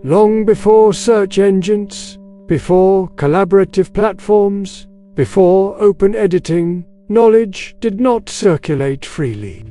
Long before search engines, before collaborative platforms, before open editing, knowledge did not circulate freely.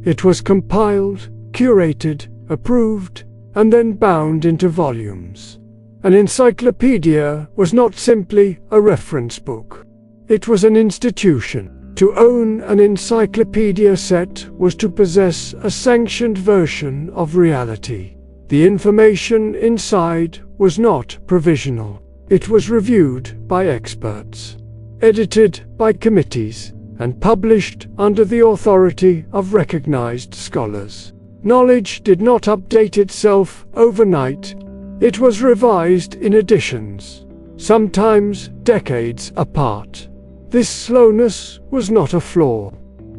It was compiled, curated, approved, and then bound into volumes. An encyclopedia was not simply a reference book. It was an institution. To own an encyclopedia set was to possess a sanctioned version of reality. The information inside was not provisional. It was reviewed by experts, edited by committees, and published under the authority of recognized scholars. Knowledge did not update itself overnight. It was revised in editions, sometimes decades apart. This slowness was not a flaw.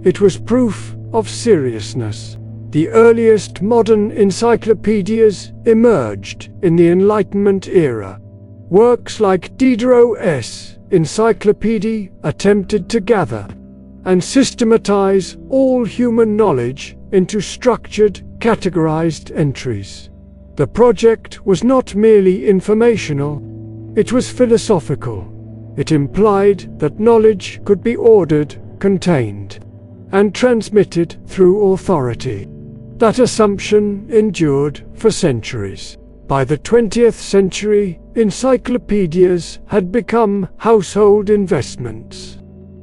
It was proof of seriousness. The earliest modern encyclopedias emerged in the Enlightenment era. Works like Diderot's Encyclopedia attempted to gather and systematize all human knowledge into structured, categorized entries. The project was not merely informational, it was philosophical. It implied that knowledge could be ordered, contained, and transmitted through authority. That assumption endured for centuries. By the 20th century, encyclopedias had become household investments.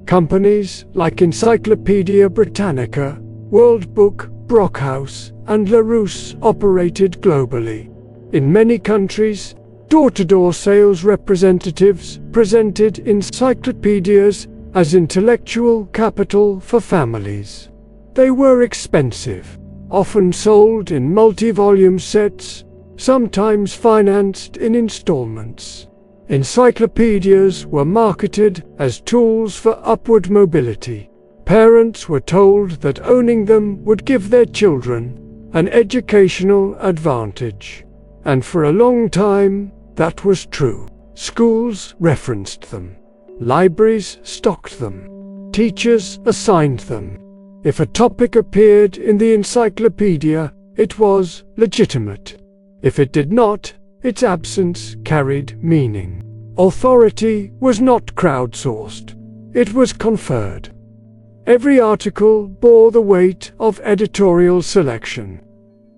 Companies like Encyclopedia Britannica, World Book, Brockhaus, and Larousse operated globally. In many countries, door-to-door sales representatives presented encyclopedias as intellectual capital for families. They were expensive, often sold in multi-volume sets, sometimes financed in installments. Encyclopedias were marketed as tools for upward mobility. Parents were told that owning them would give their children an educational advantage. And for a long time, that was true. Schools referenced them. Libraries stocked them. Teachers assigned them. If a topic appeared in the encyclopedia, it was legitimate. If it did not, its absence carried meaning. Authority was not crowdsourced. It was conferred. Every article bore the weight of editorial selection.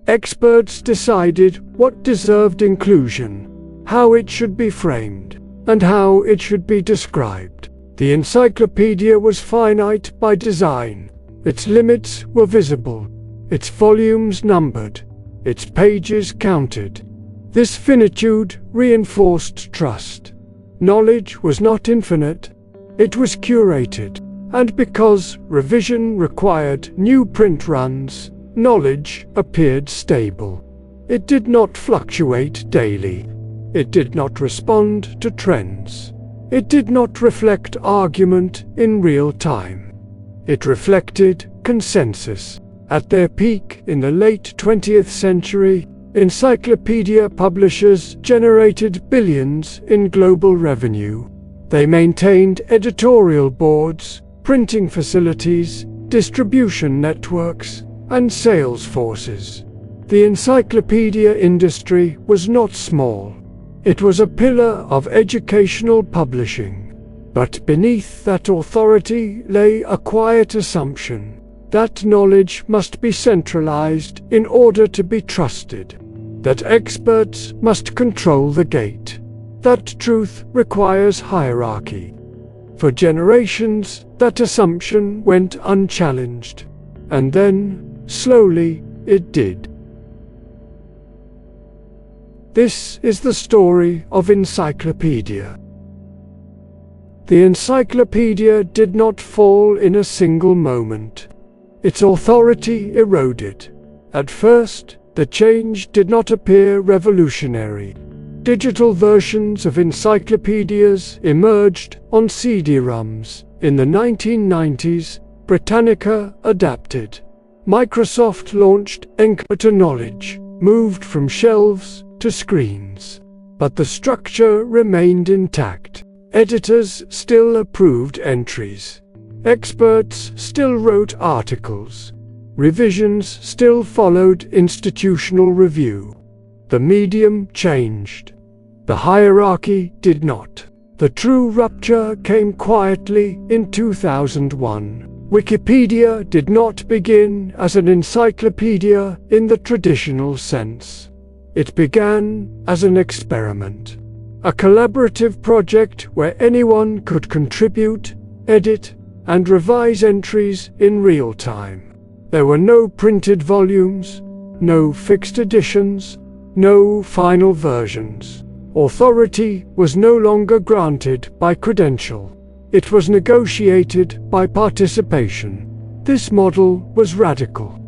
Experts decided what deserved inclusion, how it should be framed, and how it should be described. The encyclopedia was finite by design. Its limits were visible, its volumes numbered, its pages counted. This finitude reinforced trust. Knowledge was not infinite, it was curated. And because revision required new print runs, knowledge appeared stable. It did not fluctuate daily. It did not respond to trends. It did not reflect argument in real time. It reflected consensus. At their peak in the late 20th century, encyclopedia publishers generated billions in global revenue. They maintained editorial boards, printing facilities, distribution networks, and sales forces. The encyclopedia industry was not small. It was a pillar of educational publishing. But beneath that authority lay a quiet assumption that knowledge must be centralized in order to be trusted, that experts must control the gate, that truth requires hierarchy. For generations, that assumption went unchallenged, and then, slowly, it did. This is the story of Encyclopedia. The encyclopedia did not fall in a single moment. Its authority eroded. At first, the change did not appear revolutionary. Digital versions of encyclopedias emerged on CD-ROMs. In the 1990s, Britannica adapted. Microsoft launched Encyclopedia Knowledge, moved from shelves to screens. But the structure remained intact. Editors still approved entries. Experts still wrote articles. Revisions still followed institutional review. The medium changed. The hierarchy did not. The true rupture came quietly in 2001. Wikipedia did not begin as an encyclopedia in the traditional sense. It began as an experiment, a collaborative project where anyone could contribute, edit, and revise entries in real time. There were no printed volumes, no fixed editions, no final versions. Authority was no longer granted by credential. It was negotiated by participation. This model was radical.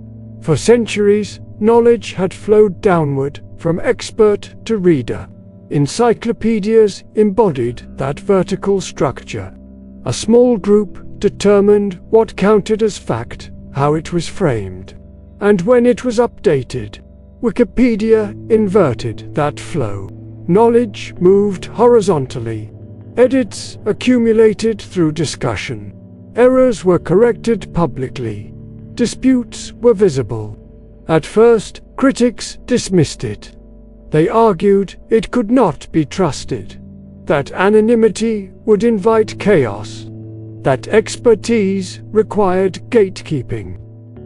For centuries, knowledge had flowed downward from expert to reader. Encyclopedias embodied that vertical structure. A small group determined what counted as fact, how it was framed. And when it was updated, Wikipedia inverted that flow. Knowledge moved horizontally. Edits accumulated through discussion. Errors were corrected publicly. Disputes were visible. At first, critics dismissed it. They argued it could not be trusted, that anonymity would invite chaos, that expertise required gatekeeping.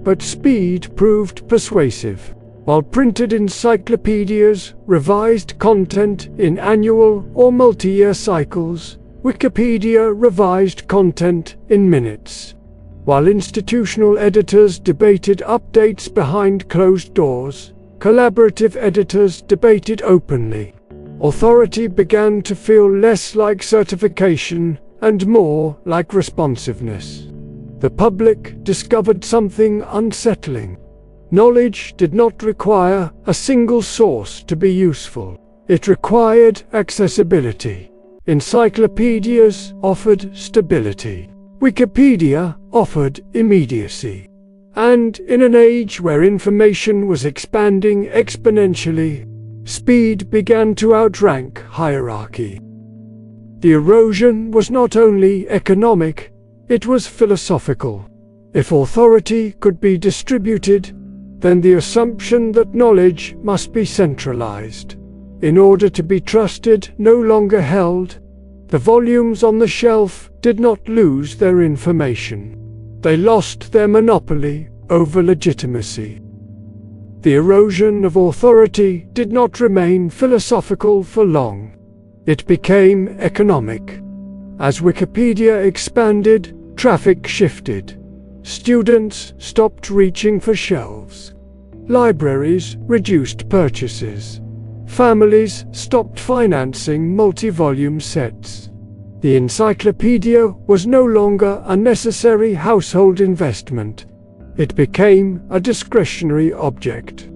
But speed proved persuasive. While printed encyclopedias revised content in annual or multi-year cycles, Wikipedia revised content in minutes. While institutional editors debated updates behind closed doors, collaborative editors debated openly. Authority began to feel less like certification and more like responsiveness. The public discovered something unsettling. Knowledge did not require a single source to be useful. It required accessibility. Encyclopedias offered stability. Wikipedia offered immediacy. And in an age where information was expanding exponentially, speed began to outrank hierarchy. The erosion was not only economic, it was philosophical. If authority could be distributed, then the assumption that knowledge must be centralized. In order to be trusted no longer held. The volumes on the shelf did not lose their information. They lost their monopoly over legitimacy. The erosion of authority did not remain philosophical for long. It became economic. As Wikipedia expanded, traffic shifted. Students stopped reaching for shelves. Libraries reduced purchases. Families stopped financing multi-volume sets. The encyclopedia was no longer a necessary household investment. It became a discretionary object.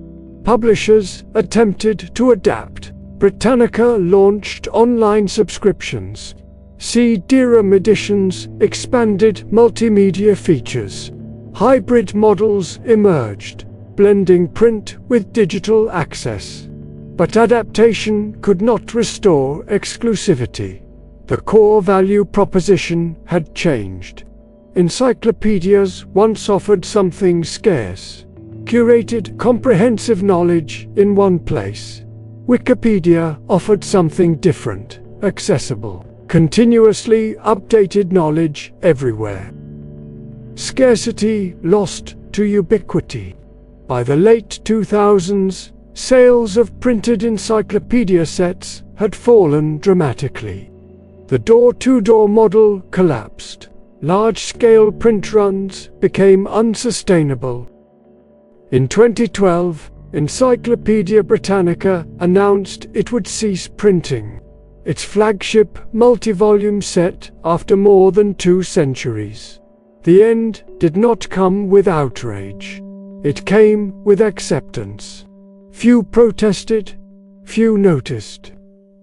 Publishers attempted to adapt. Britannica launched online subscriptions. CD-ROM editions expanded multimedia features. Hybrid models emerged, blending print with digital access. But adaptation could not restore exclusivity. The core value proposition had changed. Encyclopedias once offered something scarce: curated, comprehensive knowledge in one place. Wikipedia offered something different, accessible, continuously updated knowledge everywhere. Scarcity lost to ubiquity. By the late 2000s, sales of printed encyclopedia sets had fallen dramatically. The door-to-door model collapsed. Large-scale print runs became unsustainable. In 2012, Encyclopedia Britannica announced it would cease printing. Its flagship multi-volume set after more than 2 centuries. The end did not come with outrage. It came with acceptance. Few protested, few noticed.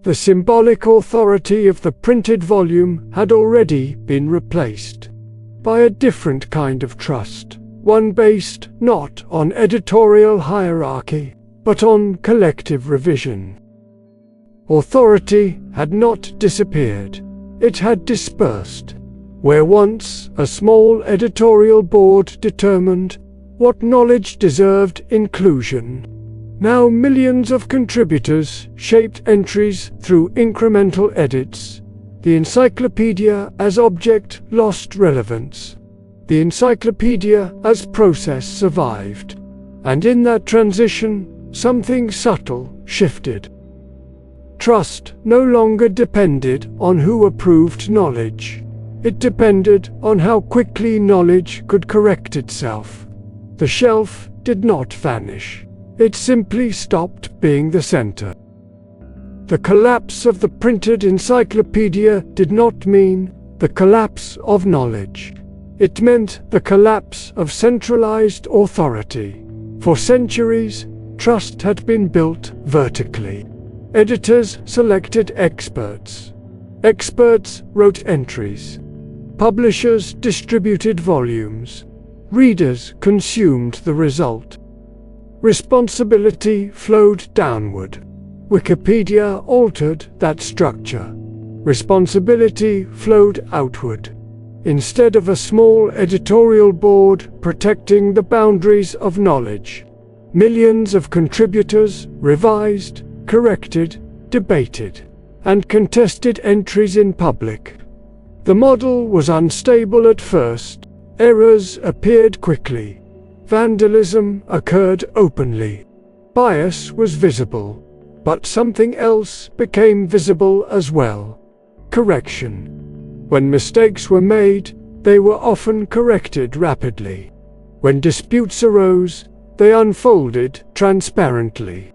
The symbolic authority of the printed volume had already been replaced by a different kind of trust, one based not on editorial hierarchy, but on collective revision. Authority had not disappeared, it had dispersed. Where once a small editorial board determined what knowledge deserved inclusion, Now millions of contributors shaped entries through incremental edits. The encyclopedia as object lost relevance. The encyclopedia as process survived. And in that transition, something subtle shifted. Trust no longer depended on who approved knowledge. It depended on how quickly knowledge could correct itself. The shelf did not vanish. It simply stopped being the center. The collapse of the printed encyclopedia did not mean the collapse of knowledge. It meant the collapse of centralized authority. For centuries, trust had been built vertically. Editors selected experts. Experts wrote entries. Publishers distributed volumes. Readers consumed the result. Responsibility flowed downward. Wikipedia altered that structure. Responsibility flowed outward. Instead of a small editorial board protecting the boundaries of knowledge, millions of contributors revised, corrected, debated, and contested entries in public. The model was unstable at first. Errors appeared quickly. Vandalism occurred openly. Bias was visible. But something else became visible as well. Correction. When mistakes were made, they were often corrected rapidly. When disputes arose, they unfolded transparently.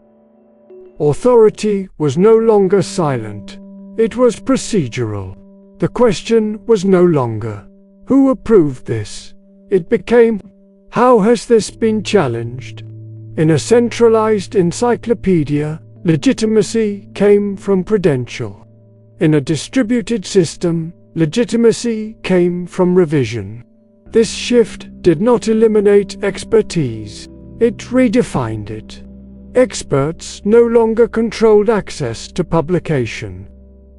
Authority was no longer silent. It was procedural. The question was no longer, who approved this? It became, how has this been challenged? In a centralized encyclopedia, legitimacy came from credential. In a distributed system, legitimacy came from revision. This shift did not eliminate expertise. It redefined it. Experts no longer controlled access to publication.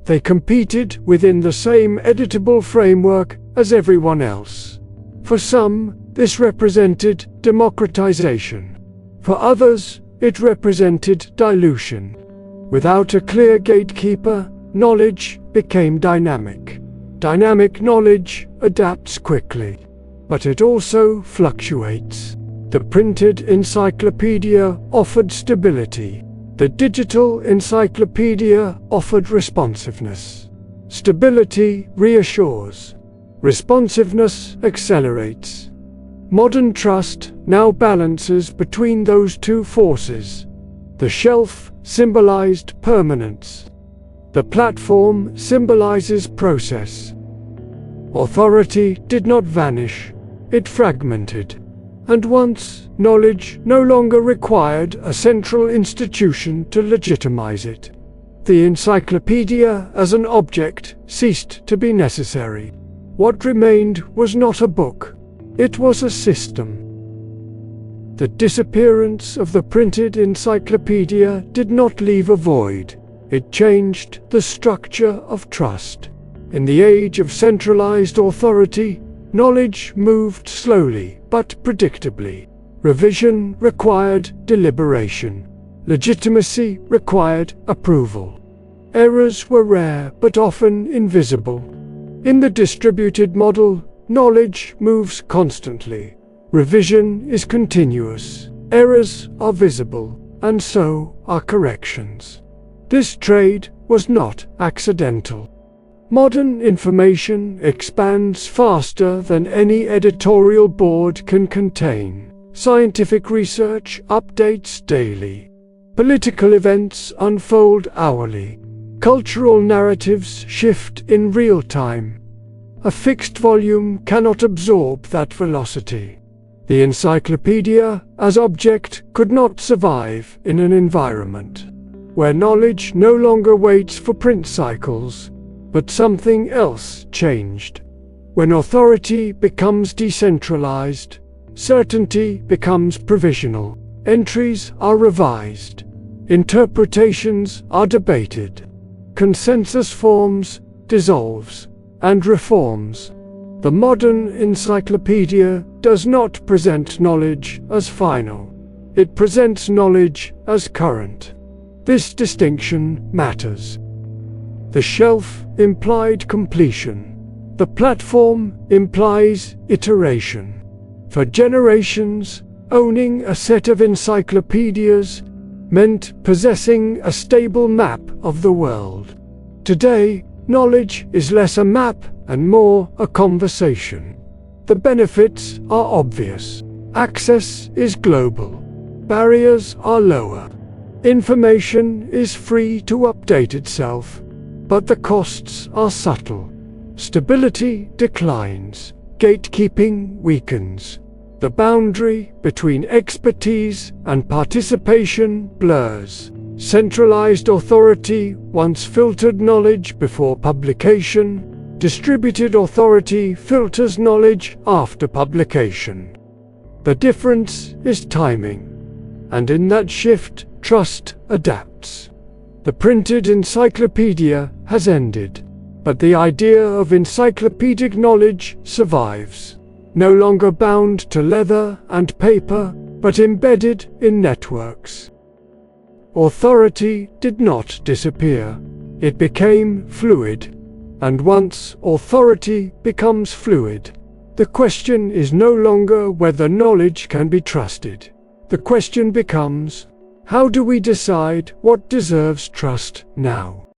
They competed within the same editable framework as everyone else. For some, this represented democratization. For others, it represented dilution. Without a clear gatekeeper, knowledge became dynamic. Dynamic knowledge adapts quickly, but it also fluctuates. The printed encyclopedia offered stability. The digital encyclopedia offered responsiveness. Stability reassures. Responsiveness accelerates. Modern trust now balances between those two forces. The shelf symbolized permanence. The platform symbolizes process. Authority did not vanish, it fragmented. And once, knowledge no longer required a central institution to legitimize it. The encyclopedia as an object ceased to be necessary. What remained was not a book, it was a system. The disappearance of the printed encyclopedia did not leave a void, it changed the structure of trust. In the age of centralized authority, knowledge moved slowly but predictably. Revision required deliberation. Legitimacy required approval. Errors were rare but often invisible. In the distributed model, knowledge moves constantly. Revision is continuous. Errors are visible, and so are corrections. This trade was not accidental. Modern information expands faster than any editorial board can contain. Scientific research updates daily. Political events unfold hourly. Cultural narratives shift in real time. A fixed volume cannot absorb that velocity. The encyclopedia, as object, could not survive in an environment where knowledge no longer waits for print cycles. But something else changed. When authority becomes decentralized, certainty becomes provisional. Entries are revised. Interpretations are debated. Consensus forms, dissolves, and reforms. The modern encyclopedia does not present knowledge as final. it presents knowledge as current. This distinction matters. The shelf implied completion. The platform implies iteration. For generations, owning a set of encyclopedias meant possessing a stable map of the world. Today, knowledge is less a map and more a conversation. The benefits are obvious. Access is global. Barriers are lower. Information is free to update itself, but the costs are subtle. Stability declines. Gatekeeping weakens. The boundary between expertise and participation blurs. Centralized authority once filtered knowledge before publication. Distributed authority filters knowledge after publication. The difference is timing, and in that shift, trust adapts. The printed encyclopedia has ended, but the idea of encyclopedic knowledge survives, no longer bound to leather and paper, but embedded in networks. Authority did not disappear, it became fluid, and once authority becomes fluid, the question is no longer whether knowledge can be trusted. The question becomes, how do we decide what deserves trust now?